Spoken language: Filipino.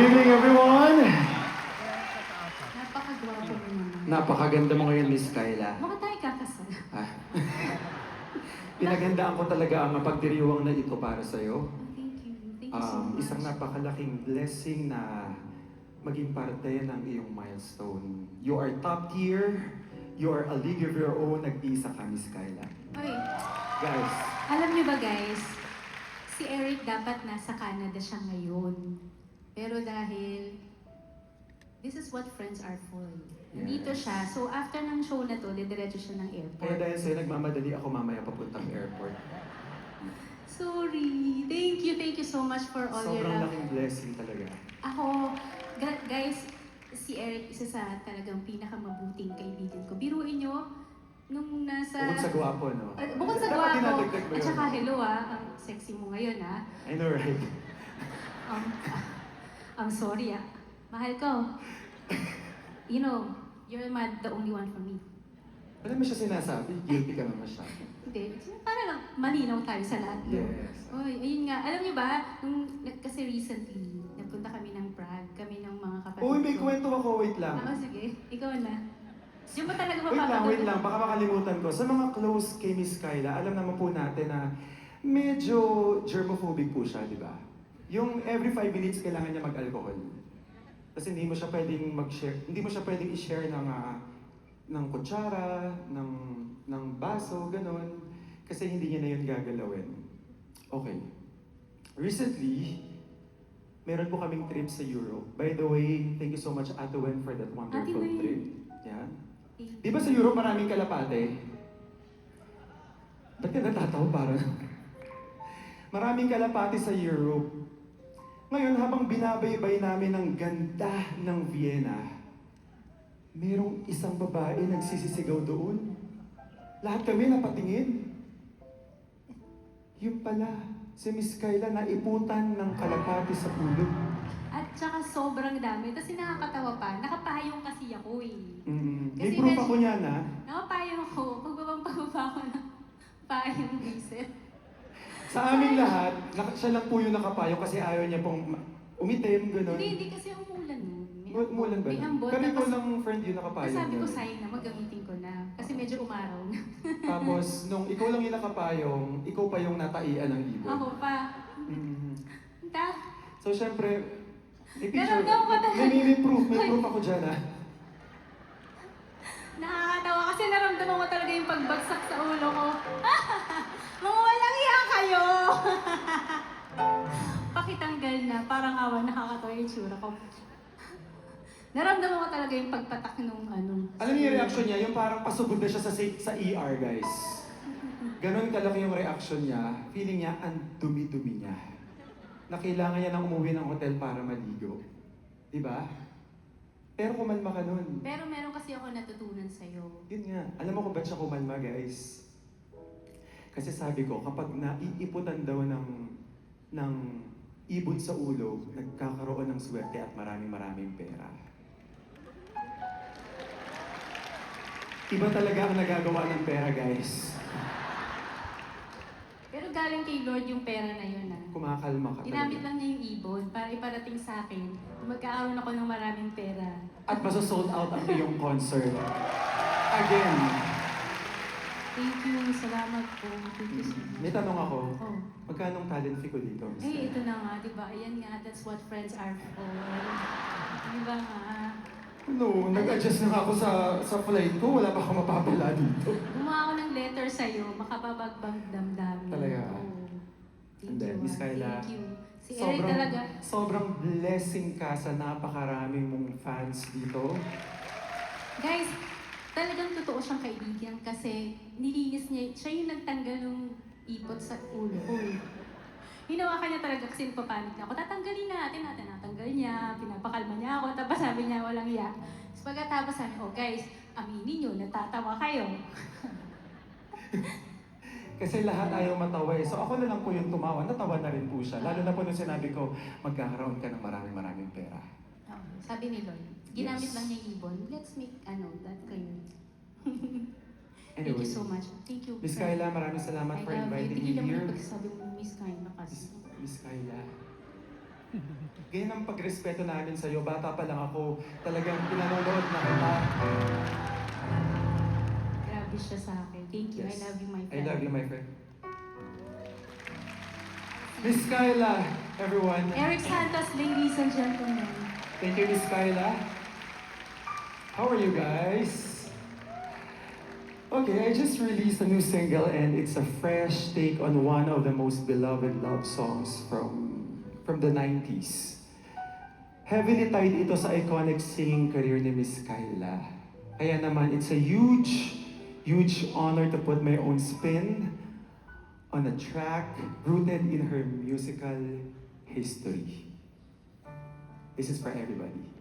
evening, everyone! Napakagwapo mo naman. Napakaganda mo ngayon, Miss Kyla. Bakit tayo kakasal? Ah. Pinaghandaan ko talaga ang pagdiriwang na ito para sa'yo. Thank you. Thank you so much. Isang napakalaking blessing na maging parte ng iyong milestone. You are top tier. You are a league of your own. Nag-isa ka, Miss Kyla. Oy, Guys, alam niyo ba guys, si Eric dapat nasa Canada siya ngayon. Pero dahil, this is what friends are for. Dito Yes. siya. So after ng show na to, didiretso siya ng kaya airport. dahil sa'yo, nagmamadali ako mamaya papuntang airport. Sorry. Thank you so much for all your Sobrang love. laking blessing talaga. Ako, guys, si Eric, isa sa talagang pinakamabuting kaibigan ko. Biruin nyo, nung nasa... Bukod sa gwapo, no? Bukod sa Dapat gwapo, dinadagdag mo at yun. saka hello ang sexy mo ngayon I know, right? Um, I'm sorry Mahal ko. You know, you're the only one for me. Alam mo siya sinasabi, guilty ka naman siya. Hindi, para lang malinaw tayo sa lahat. No? Yes. Oy, ayun nga. Alam niyo ba, kasi recently, nagpunta kami ng Prague, kami ng mga kapatid Uy, may ko. kwento ako, wait lang. Sige. Ikaw na. Yung ba talaga Wait lang, baka makalimutan ko. Sa mga close kay Miss Kyla, alam naman po natin na medyo germophobic po siya, di ba? Yung every 5 minutes kailangan niya mag-alcohol. Kasi hindi mo siya pwedeng mag-share, hindi mo siya pwedeng i-share ng kutsara, ng baso, ganun. Kasi hindi niya na yun gagalawin. Okay. Recently, meron po kaming trip sa Europe. By the way, thank you so much, Ate Wen, for that wonderful Wen. trip. Yeah. Di ba sa Europe maraming kalapate? Ba't ka natatawa parang? Maraming kalapate sa Europe. Ngayon, habang binabaybay namin ang ganda ng Vienna, merong isang babae nagsisisigaw doon. Lahat kami napatingin. Yun pala, si Miss Kyla naiputan ng kalapate sa ulo. At saka sobrang dami. Tapos nakakatawa pa, nakapayong kasi ako eh. May Kasi proof medyo- ako niyan, ha? Nakapayong ako, pagbaba ko ng payong isip. Sa aming lahat, siya lang po yung nakapayo kasi ayaw niya pong umitim, gano'n. Hindi kasi umulan nun. Umulan ba? May ambon. Pero ikaw Tapos, lang friend yung nakapayo. tapos sabi ko, gano'n. sayang na, magamitin ko na. Kasi medyo umaraw na. Tapos, nung ikaw lang yung nakapayong, ikaw pa yung nataian ng ibon. Ako pa. Mhm. Ta, So, syempre, may picture. Naramdaman ko talaga. May proof ako dyan, ha? nakakatawa kasi naramdaman ko talaga yung pagbagsak sa ulo ko. Mga walang iya kayo! Pakitanggal na, parang awa, nakakatawa yung tsura ko. Naramdaman ko talaga yung pagpatak nung ano. Alam niyo yung reaction niya? Yung parang pasugod na siya sa ER, guys. Ganon kalaki yung reaction niya. Feeling niya, ang dumi-dumi niya. Na kailangan niya nang umuwi ng hotel para maligo. Diba? Pero kumalma ka nun. Pero meron kasi ako natutunan sa'yo. Yun nga. Alam mo kung ba't siya kumalma, guys? Kasi sabi ko, kapag naiiputan daw ng ibon sa ulo, nagkakaroon ng swerte at maraming pera. Iba talaga ang nagagawa ng pera, guys. Pero galing kay Lord yung pera na yun Kumakalma ka Ginamit talaga. lang niya yung ibon para iparating sa akin. Magkakaroon ako ng maraming pera. At masosold out ang iyong concert. Again, Thank you. Salamat po. Thank you so much. may tanong ako. Oh. Magkano ang talent fee ko dito? Miss Eh, ito Kyla? na nga, di ba? Ayan nga, that's what friends are for. Di ba nga? No, nag-adjust na nga ako sa flight ko. Wala pa ako mapapala dito. Gumawa ako ng letter sa'yo, makababagbang damdamin. Talaga? Oo. And Thank then, you, Miss Kyla, Thank you. Si Eric talaga. Sobrang blessing ka sa napakaraming mong fans dito. Guys, talagang totoo siyang kaibigan kasi nilinis niya, siya yung nagtanggal ng ipot sa ulo ko. Hinawakan niya talaga kasi nagpapanik na ako. Tatanggalin natin, natanggal niya, pinapakalma niya ako, tapos sabi niya, walang iya. Tapos pagkatapos sabi, oh guys, aminin niyo, natatawa kayo. Kasi lahat ayaw matawa eh. So ako na lang po yung tumawa. Natawa na rin po siya. Lalo na po nung sinabi ko, magkakaroon ka ng maraming pera. Oh, sabi ni Lord, ginamit Yes. lang niya yung ibon. Let's make, that clear. Thank Anyway, you so much. Thank you. Miss friend. Kyla, maraming salamat I for love you. inviting me Tigilan mo here. yung pagsasabi mo, Miss Kyla kasi. Miss Kyla, Ganyan ang pagrespeto namin sa'yo. Bata pa lang ako, talagang pinanonood na kita. Grabe siya sa akin. Thank you. I Yes. love you, my I friend. love you, my friend. Miss Kyla, everyone. Eric Santos, ladies and gentlemen. Thank you, Miss Kyla. How are you guys? Okay, I just released a new single and it's a fresh take on one of the most beloved love songs from the 90s. Heavily tied ito sa iconic singing career ni Miss Kyla. Kaya naman, it's a huge, huge honor to put my own spin on a track rooted in her musical history. This is for everybody.